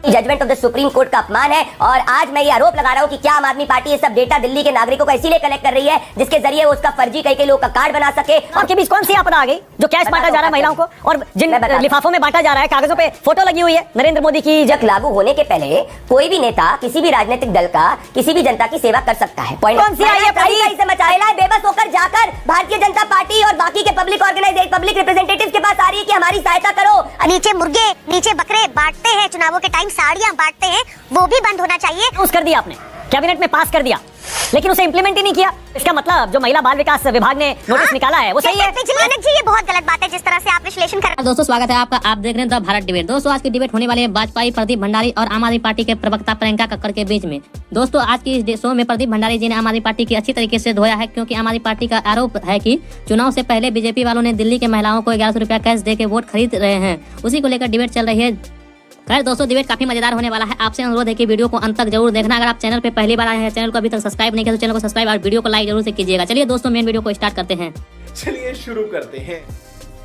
Judgement of the supreme court का अपमान है। और आज मैं ये आरोप लगा रहा हूँ कि क्या आम आदमी पार्टी ये सब डेटा दिल्ली के नागरिकों का इसीलिए कलेक्ट कर रही है जिसके जरिए वो उसका फर्जी कई लोगों का कार्ड बना सके। आपके बीच कौन सी आपदा आ गई जो कैश बांटा जा रहा है महिलाओं को और जिन लिफाफों में बांटा जा रहा है कागजों पे फोटो लगी हुई है नरेंद्र मोदी की। जब लागू होने के पहले कोई भी नेता किसी भी राजनीतिक दल का किसी भी जनता की सेवा कर सकता है। कौन सी आई है से मचाएला है बेबस होकर जाकर भारतीय जनता पार्टी और बाकी के पब्लिक ऑर्गेनाइजेशन पब्लिक रिप्रेजेंटेटिव के पास आ रही है कि हमारी सहायता करो। नीचे मुर्गे नीचे बकरे बांटते हैं, चुनावों के टाइम साड़ियां बांटते हैं, वो भी बंद होना चाहिए। कर दिया आपने, कैबिनेट में पास कर दिया, लेकिन उसे इंप्लीमेंट ही नहीं किया। इसका मतलब जो महिला बाल विकास विभाग ने नोटिस निकाला है वो सही है। जी ये बहुत गलत बात है जिस तरह से आप विश्लेषण कर रहे हैं। दोस्तों स्वागत है आपका, आप देख रहे हैं द भारत डिबेट। दोस्तों आज की डिबेट होने वाली है वाजपेयी, प्रदीप भंडारी और आम आदमी पार्टी के प्रवक्ता प्रियंका कक्कड़ के बीच में। दोस्तों आज की इस शो में प्रदीप भंडारी जी ने आम आदमी पार्टी की अच्छी तरीके से धोया है, क्योंकि आम आदमी पार्टी का आरोप है कि चुनाव से पहले बीजेपी वालों ने दिल्ली के महिलाओं को 1100 रुपया कैश दे के वोट खरीद रहे हैं। उसी को लेकर डिबेट चल रही है। खैर दोस्तों डिबेट काफी मजेदार होने वाला है। आपसे अनुरोध है कि वीडियो को अंत तक जरूर देखना। अगर आप चैनल पे पहली बार आए हैं, चैनल को अभी तक सब्सक्राइब नहीं किया तो चैनल को सब्सक्राइब और वीडियो को लाइक जरूर से कीजिएगा। चलिए दोस्तों मेन वीडियो को स्टार्ट करते हैं। चलिए शुरू करते हैं।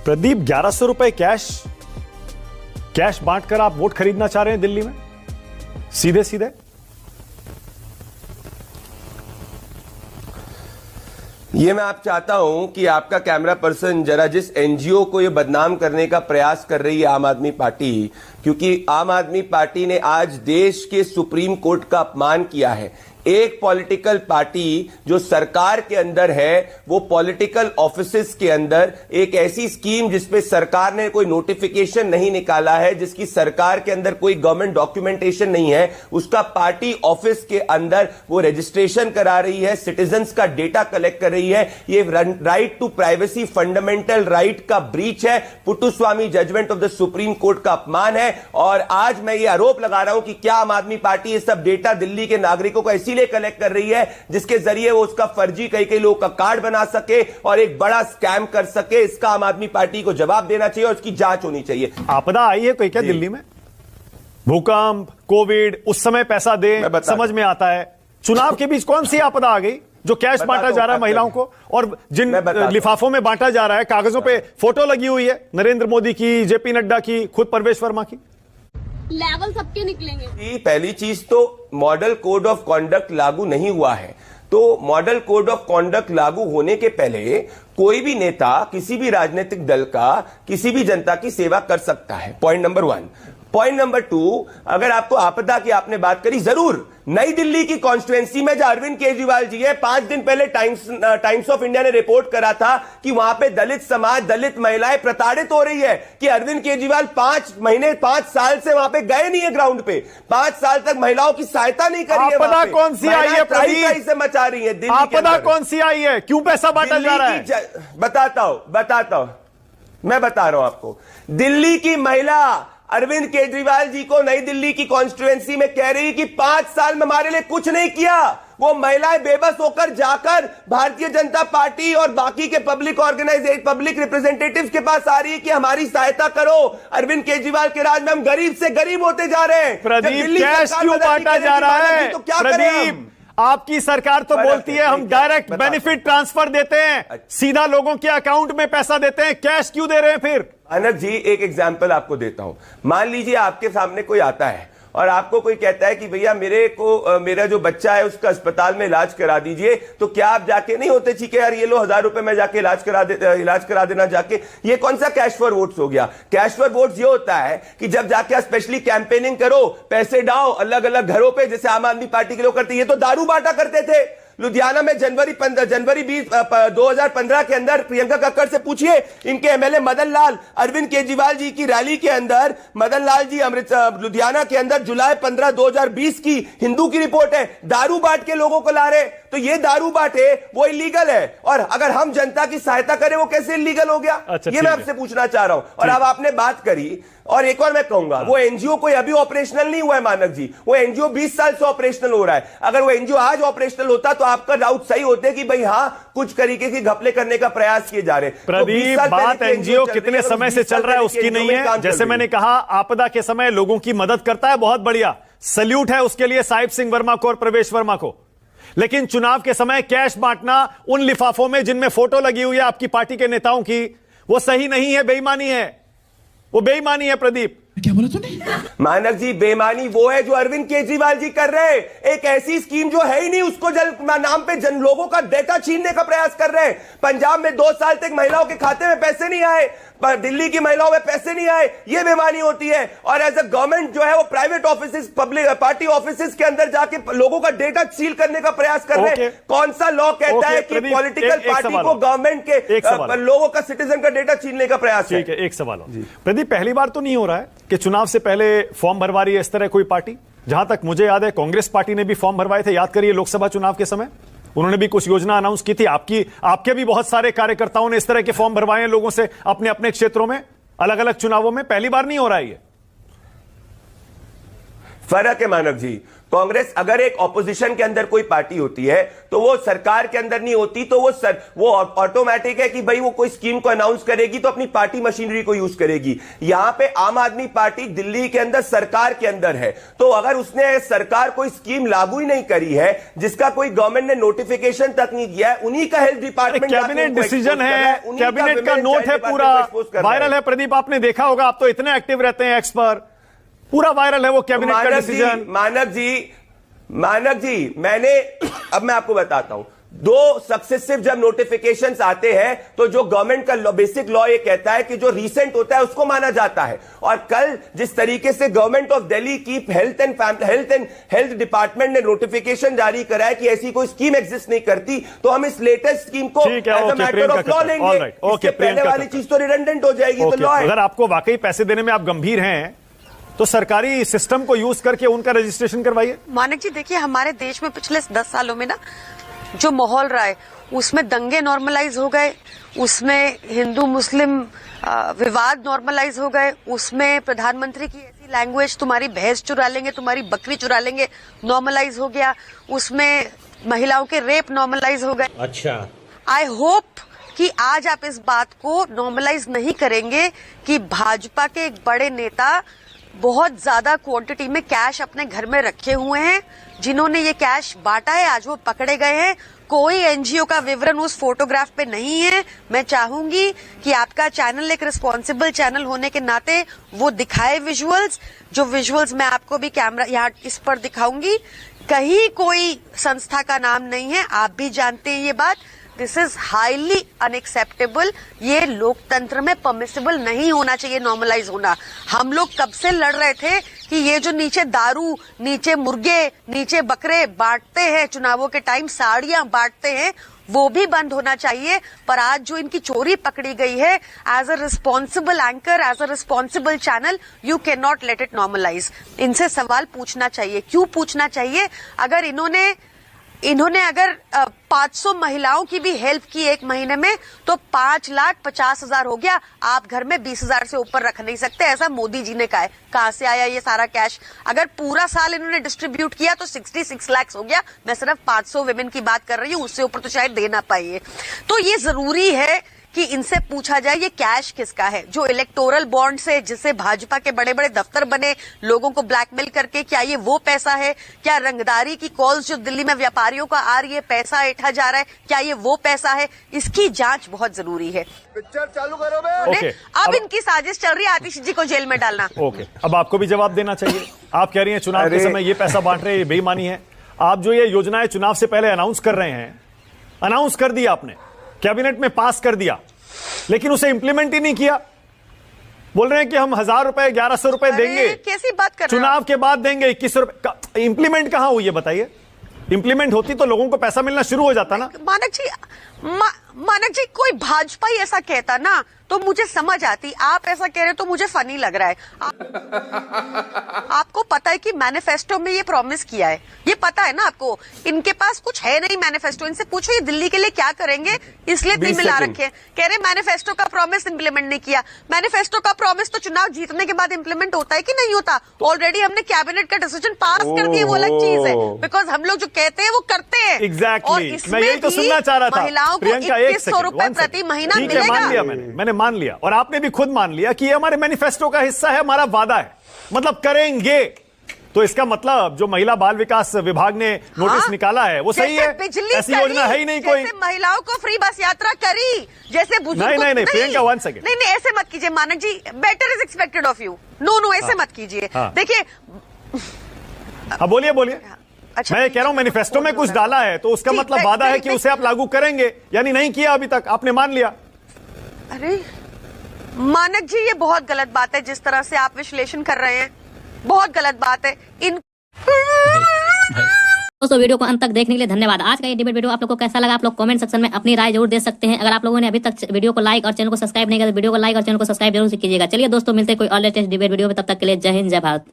प्रदीप 1100 रुपए कैश बांटकर आप वोट खरीदना चाह रहे हैं दिल्ली में सीधे सीधे? ये मैं आप चाहता हूं कि आपका कैमरा पर्सन जरा जिस एनजीओ को ये बदनाम करने का प्रयास कर रही है आम आदमी पार्टी, क्योंकि आम आदमी पार्टी ने आज देश के सुप्रीम कोर्ट का अपमान किया है। एक पॉलिटिकल पार्टी जो सरकार के अंदर है वो पॉलिटिकल ऑफिसेस के अंदर एक ऐसी स्कीम जिसपे सरकार ने कोई नोटिफिकेशन नहीं निकाला है, जिसकी सरकार के अंदर कोई गवर्नमेंट डॉक्यूमेंटेशन नहीं है, उसका पार्टी ऑफिस के अंदर वो रजिस्ट्रेशन करा रही है, सिटीजन्स का डेटा कलेक्ट कर रही है। ये right to privacy fundamental right का ब्रीच है। Puttaswamy judgement of the supreme court का अपमान है। और आज मैं ये आरोप लगा रहा हूं कि क्या आम आदमी पार्टी ये सब डेटा दिल्ली के नागरिकों का इसीलिए कलेक्ट कर रही है जिसके जरिए वो उसका फर्जी कई लोगों का कार्ड बना सके और एक बड़ा स्कैम कर सके। इसका आम आदमी पार्टी को जवाब देना चाहिए और उसकी जांच होनी चाहिए। आपदा आई है कोई क्या दिल्ली में? भूकंप, कोविड, उस समय पैसा दे समझ में आता है। चुनाव के बीच कौन सी आपदा आ गई जो कैश बांटा जा रहा है महिलाओं को और जिन लिफाफों में बांटा जा रहा है कागजों पे फोटो लगी हुई है नरेंद्र मोदी की, जेपी नड्डा की, खुद परवेश वर्मा की। लेवल सबके निकलेंगे। पहली चीज तो मॉडल कोड ऑफ कॉन्डक्ट लागू नहीं हुआ है, तो मॉडल कोड ऑफ कॉन्डक्ट लागू होने के पहले कोई भी नेता किसी भी राजनीतिक दल का किसी भी जनता की सेवा कर सकता है। Point number 1। पॉइंट नंबर 2, अगर आपको आपदा की आपने बात करी, जरूर नई दिल्ली की कॉन्स्टिट्यूएंसी में जो अरविंद केजरीवाल जी है, 5 दिन पहले टाइम्स ऑफ इंडिया ने रिपोर्ट करा था कि वहां पे दलित समाज, दलित महिलाएं प्रताड़ित हो रही है कि अरविंद केजरीवाल 5 साल से वहां पे गए नहीं है ग्राउंड पे, 5 साल तक महिलाओं की सहायता नहीं करी है। आपदा कौन सी आई है प्रदीप? से मचा रही है दिल्ली। आपदा कौन सी आई है? क्यों पैसा बांटा जा रहा है? बताता हूं, मैं बता रहा हूं आपको। दिल्ली की महिला अरविंद केजरीवाल जी को नई दिल्ली की कॉन्स्टिट्यूएंसी में कह रही कि 5 साल में हमारे लिए कुछ नहीं किया। वो महिलाएं बेबस होकर जाकर भारतीय जनता पार्टी और बाकी के पब्लिक ऑर्गेनाइजेशन पब्लिक रिप्रेजेंटेटिव्स के पास आ रही है कि हमारी सहायता करो। अरविंद केजरीवाल के राज में हम गरीब से गरीब होते जा रहे हैं। प्रदीप कैश क्यों बांटा जा रहा है? तो क्या प्रदीप आपकी सरकार तो बोलती है हम डायरेक्ट बेनिफिट ट्रांसफर देते हैं, सीधा लोगों के अकाउंट में पैसा देते हैं, कैश क्यों दे रहे हैं फिर? अनक जी एक एग्जाम्पल आपको देता हूं। मान लीजिए आपके सामने कोई आता है और आपको कोई कहता है कि भैया मेरा जो बच्चा है उसका अस्पताल में इलाज करा दीजिए, तो क्या आप जाके नहीं होते ठीक है यार ये लो 1000 रुपए में जाके इलाज करा देना जाके? ये कौन सा कैश फॉर वोट्स हो गया? कैश फॉर वोट्स ये होता है कि जब जाके स्पेशली कैंपेनिंग करो, पैसे डालो अलग अलग घरों पे, जैसे आम आदमी पार्टी के लोग करते। ये तो दारू बांटा करते थे। लुधियाना में जनवरी 2015 के अंदर प्रियंका कक्कड़ से पूछिए, इनके एमएलए मदन लाल अरविंद केजरीवाल जी की रैली के अंदर, मदन लाल जी लुधियाना के अंदर जुलाई 15, 2020 की हिंदू की रिपोर्ट है, दारू बांट के लोगों को ला रहे। तो ये दारू बांटे वो इलीगल है, और अगर हम जनता की सहायता करें वो कैसे इलीगल हो गया? अच्छा, ये मैं आपसे पूछना चाह रहा हूं। और अब आपने बात करी, और एक और मैं कहूंगा, वो एनजीओ कोई अभी ऑपरेशनल नहीं हुआ है मानक जी, वो एनजीओ 20 साल से ऑपरेशनल हो रहा है। अगर वो एनजीओ आज ऑपरेशनल होता तो आपका डाउट सही होते कि भाई हां कुछ तरीके की घपले करने का प्रयास किए जा रहे। प्रदीप बात एनजीओ कितने समय से चल रहा है उसकी नहीं है। जैसे मैंने कहा आपदा के समय लोगों की मदद करता है, बहुत बढ़िया, सल्यूट है उसके लिए साहिब सिंह वर्मा को और प्रवेश वर्मा को। लेकिन चुनाव के समय कैश बांटना उन लिफाफों में जिनमें फोटो लगी हुई है आपकी पार्टी के नेताओं की, वो सही नहीं है, बेईमानी है, वो बेईमानी है प्रदीप। क्या बोला तूने? मानक जी, बेईमानी वो है जो अरविंद केजरीवाल जी कर रहे हैं। एक ऐसी स्कीम जो है ही नहीं, उसको नाम पे जन लोगों का डेटा छीनने का प्रयास कर रहे हैं। पंजाब में 2 साल तक महिलाओं के खाते में पैसे नहीं आए, पर दिल्ली की महिलाओं में पैसे नहीं आए, ये बेईमानी होती है। और एज अ गवर्नमेंट जो है वो private offices, public party offices के अंदर जाके लोगों का डेटा सील करने का प्रयास कर रहे हैं। कौन सा लॉ कहता है कि पॉलिटिकल पार्टी को गवर्नमेंट के लोगों का, सिटीजन का डेटा छीनने का प्रयास है? ठीक है, एक सवाल प्रदीप, पहली बार तो नहीं हो रहा है कि चुनाव से पहले फॉर्म भरवा रही है इस तरह कोई पार्टी? जहां तक मुझे याद है कांग्रेस पार्टी ने भी फॉर्म भरवाए थे, याद करिए लोकसभा चुनाव के समय उन्होंने भी कुछ योजना अनाउंस की थी। आपके भी बहुत सारे कार्यकर्ताओं ने इस तरह के फॉर्म भरवाए हैं लोगों से अपने अपने क्षेत्रों में, अलग अलग चुनावों में। पहली बार नहीं हो रहा है ये। फर्क है मानक जी, कांग्रेस अगर एक ऑपोजिशन के अंदर कोई पार्टी होती है तो वो सरकार के अंदर नहीं होती, तो वो ऑटोमेटिक है कि भाई वो कोई स्कीम को अनाउंस करेगी तो अपनी पार्टी मशीनरी को यूज करेगी। यहां पे आम आदमी पार्टी दिल्ली के अंदर सरकार के अंदर है, तो अगर उसने सरकार कोई स्कीम लागू ही नहीं करी है, जिसका कोई गवर्नमेंट ने नोटिफिकेशन तक नहीं किया है, उन्हीं का हेल्थ डिपार्टमेंट कैबिनेट डिसीजन है, कैबिनेट का नोट है, पूरा वायरल है। प्रदीप आपने देखा होगा, आप तो इतने एक्टिव रहते हैं एक्स पर, पूरा वायरल है वो कैबिनेट का डिसीजन। मानक जी, मैं आपको बताता हूं, 2 सक्सेसिव जब नोटिफिकेशंस आते हैं तो जो गवर्नमेंट का बेसिक लॉ ये कहता है कि जो रीसेंट होता है उसको माना जाता है। और कल जिस तरीके से गवर्नमेंट ऑफ दिल्ली की हेल्थ डिपार्टमेंट ने नोटिफिकेशन जारी करा है कि ऐसी कोई स्कीम एग्जिस्ट नहीं करती, तो हम इस लेटेस्ट स्कीम को as a matter of law लेंगे। इसके पहले वाली चीज तो रिडंडेंट हो जाएगी। तो लॉ है, अगर आपको वाकई पैसे देने में आप गंभीर हैं तो सरकारी सिस्टम को यूज करके उनका रजिस्ट्रेशन करवाइए। मानक जी देखिए, हमारे देश में पिछले 10 सालों में ना जो माहौल रहा है उसमें दंगे नॉर्मलाइज हो गए, उसमें हिंदू मुस्लिम विवाद नॉर्मलाइज हो गए, उसमें प्रधानमंत्री की ऐसी लैंग्वेज, तुम्हारी भैंस चुरा लेंगे, तुम्हारी बकरी चुरा लेंगे, नॉर्मलाइज हो गया, उसमें महिलाओं के रेप नॉर्मलाइज हो गए। अच्छा, आई होप कि आज आप इस बात को नॉर्मलाइज नहीं करेंगे कि भाजपा के एक बड़े नेता बहुत ज्यादा क्वांटिटी में कैश अपने घर में रखे हुए हैं, जिन्होंने ये कैश बांटा है, आज वो पकड़े गए हैं। कोई एनजीओ का विवरण उस फोटोग्राफ पे नहीं है। मैं चाहूंगी कि आपका चैनल एक रिस्पॉन्सिबल चैनल होने के नाते वो दिखाए विजुअल्स, जो विजुअल्स मैं आपको भी कैमरा यहाँ इस पर दिखाऊंगी। कहीं कोई संस्था का नाम नहीं है, आप भी जानते हैं ये बात। This is highly unacceptable. ये लोकतंत्र में परमिसिबल नहीं होना चाहिए नॉर्मलाइज होना। हम लोग कब से लड़ रहे थे कि ये जो नीचे दारू, नीचे मुर्गे, नीचे बकरे बांटते हैं, चुनावों के टाइम साड़ियां बांटते हैं, वो भी बंद होना चाहिए। पर आज जो इनकी चोरी पकड़ी गई है, as a responsible anchor, as a responsible channel, you can not let it normalise. इनसे सवाल पूछना चाहिए। क्यों पूछना चाहिए? अगर इन्होंने अगर 500 महिलाओं की भी हेल्प की एक महीने में तो 5,50,000 हो गया। आप घर में 20,000 से ऊपर रख नहीं सकते, ऐसा मोदी जी ने कहा है। कहां से आया ये सारा कैश? अगर पूरा साल इन्होंने डिस्ट्रीब्यूट किया तो 66 लाख हो गया। मैं सिर्फ 500 विमेन की बात कर रही हूँ, उससे ऊपर तो शायद दे ना पाइए। तो ये जरूरी है कि इनसे पूछा जाए ये कैश किसका है, जो इलेक्टोरल बॉन्ड से जिससे भाजपा के बड़े बड़े दफ्तर बने लोगों को ब्लैकमेल करके, क्या ये वो पैसा है? क्या रंगदारी की कॉल्स जो दिल्ली में व्यापारियों का आ रही है, पैसा ऐंठा जा रहा है, क्या ये वो पैसा है? इसकी जांच बहुत जरूरी है। पिक्चर चालू करो बे। अब इनकी साजिश चल रही है आतिश जी को जेल में डालना। ओके, अब आपको भी जवाब देना चाहिए। आप कह रही हैं चुनाव के समय ये पैसा बांट रहे हैं, ये बेईमानी है। आप जो ये योजनाएं चुनाव से पहले अनाउंस कर रहे हैं, अनाउंस कर दिया आपने, कैबिनेट में पास कर दिया, लेकिन उसे इंप्लीमेंट ही नहीं किया। बोल रहे हैं कि हम 1,000 रुपए 1,100 रुपए देंगे, कैसी बात कर रहे हैं? चुनाव के बाद देंगे 2100 रुपए। इंप्लीमेंट कहां हुई है बताइए? इंप्लीमेंट होती तो लोगों को पैसा मिलना शुरू हो जाता ना। मानक जी कोई भाजपा ही ऐसा कहता ना तो मुझे समझ आती। आप ऐसा कह रहे हो तो मुझे फनी लग रहा है। आपको पता है कि मैनिफेस्टो में ये प्रॉमिस किया है, ये पता है ना आपको। इनके पास कुछ है नहीं मैनिफेस्टो। इनसे पूछो ये दिल्ली के लिए क्या करेंगे, इसलिए दिल मिला रखे। कह रहे मैनिफेस्टो का प्रॉमिस इंप्लीमेंट नहीं किया। मैनिफेस्टो का प्रॉमिस तो चुनाव जीतने के बाद इंप्लीमेंट होता है कि नहीं होता? ऑलरेडी हमने कैबिनेट का डिसीजन पास कर दिया, वो अलग चीज है। बिकॉज हम लोग जो कहते हैं वो करते हैं। एग्जैक्टली, मैं यही तो सुनना चाह रहा था। महिलाओं को 2100 रुपए प्रति महीना मिलेगा। मान लिया मैंने मान लिया, और आपने भी खुद मान लिया कि ये हमारे मैनिफेस्टो का हिस्सा है, हमारा वादा है, मतलब करेंगे। तो इसका मतलब जो महिला बाल विकास विभाग ने नोटिस निकाला है वो सही है? ऐसी योजना है ही नहीं कोई। महिलाओं को फ्री बस यात्रा करी, जैसे नहीं प्रियंका, 1 सेकंड। नहीं, ऐसे मत कीजिए Manak ji, better is expected of you. No, ऐसे मत कीजिए। देखिए, हाँ बोलिए। अच्छा, मैं कह रहा हूं मैनिफेस्टो में कुछ डाला है तो उसका मतलब वादा है कि उसे आप लागू करेंगे, यानी नहीं किया अभी तक, आपने मान लिया। अरे मानक जी, ये बहुत गलत बात है जिस तरह से आप विश्लेषण कर रहे हैं, बहुत गलत बात है। दोस्तों वीडियो को अंत तक देखने के लिए धन्यवाद। आज का ये डिबेट वीडियो आप लोगों को कैसा लगा, आप लोग कमेंट सेक्शन में अपनी राय जरूर दे सकते हैं। अगर आप लोगों ने अभी तक वीडियो को लाइक और चैनल को सब्सक्राइब नहीं किया तो वीडियो को लाइक और चैनल को सब्सक्राइब जरूर कीजिएगा। चलिए दोस्तों, मिलते हैं कोई और लेटेस्ट डिबेट वीडियो में, तब तक के लिए जय हिंद, जय भारत।